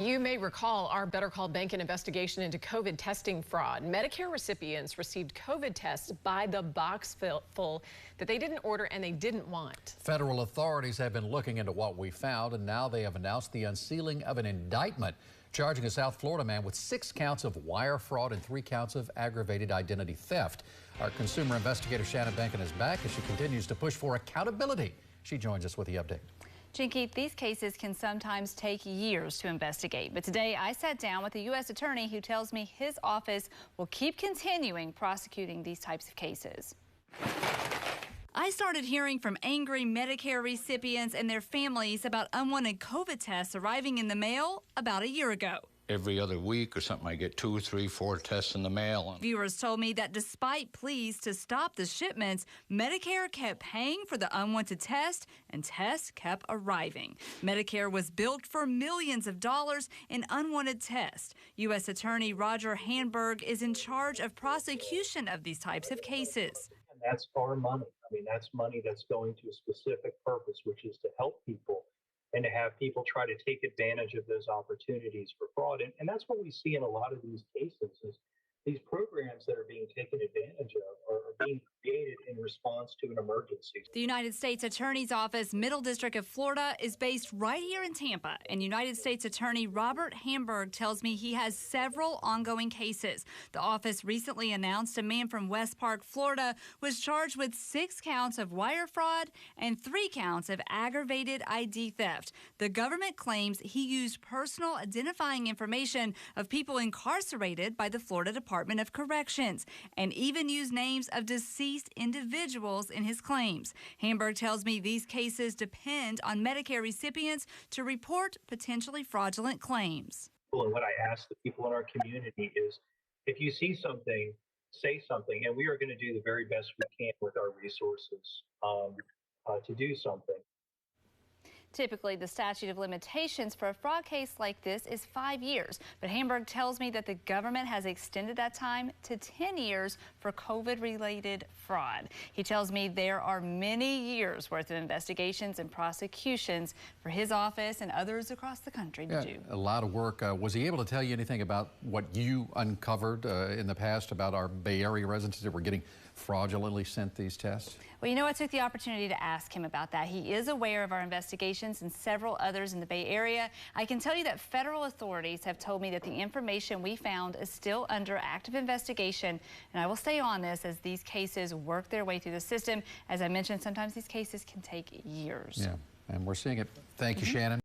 You may recall our Better Call Behnken investigation into COVID testing fraud. Medicare recipients received COVID tests by the box full that they didn't order and they didn't want. Federal authorities have been looking into what we found, and now they have announced the unsealing of an indictment charging a South Florida man with 6 counts of wire fraud and 3 counts of aggravated identity theft. Our consumer investigator Shannon Behnken is back as she continues to push for accountability. She joins us with the update. Jinky, these cases can sometimes take years to investigate, but today I sat down with a U.S. attorney who tells me his office will keep continuing prosecuting these types of cases. I started hearing from angry Medicare recipients and their families about unwanted COVID tests arriving in the mail about a year ago. Every other week or something, I get 2, 3, 4 tests in the mail. Viewers told me that despite pleas to stop the shipments, Medicare kept paying for the unwanted test and tests kept arriving. Medicare was billed for millions of dollars in unwanted tests. U.S. Attorney Roger Handberg is in charge of prosecution of these types of cases. And that's our money. I mean, that's money that's going to a specific purpose, which is to help people and to have people try to take advantage of those opportunities for fraud. And that's what we see in a lot of these cases is these programs that are being taken advantage of are being created in response to an emergency. The United States Attorney's Office, Middle District of Florida, is based right here in Tampa. And United States Attorney Robert Handberg tells me he has several ongoing cases. The office recently announced a man from West Park, Florida, was charged with 6 counts of wire fraud and 3 counts of aggravated ID theft. The government claims he used personal identifying information of people incarcerated by the Florida Department of Corrections and even used names of deceased individuals in his claims. Handberg tells me these cases depend on Medicare recipients to report potentially fraudulent claims. And what I ask the people in our community is, if you see something, say something, and we are going to do the very best we can with our resources to do something. Typically, the statute of limitations for a fraud case like this is 5 years, but Handberg tells me that the government has extended that time to 10 years for COVID-related fraud. He tells me there are many years worth of investigations and prosecutions for his office and others across the country to do. A lot of work. Was he able to tell you anything about what you uncovered in the past about our Bay Area residents that were getting fraudulently sent these tests? Well, you know, I took the opportunity to ask him about that. He is aware of our investigations and several others in the Bay Area. I can tell you that federal authorities have told me that the information we found is still under active investigation, and I will stay on this as these cases work their way through the system. As I mentioned, sometimes these cases can take years. Yeah, and we're seeing it. Thank you, Shannon.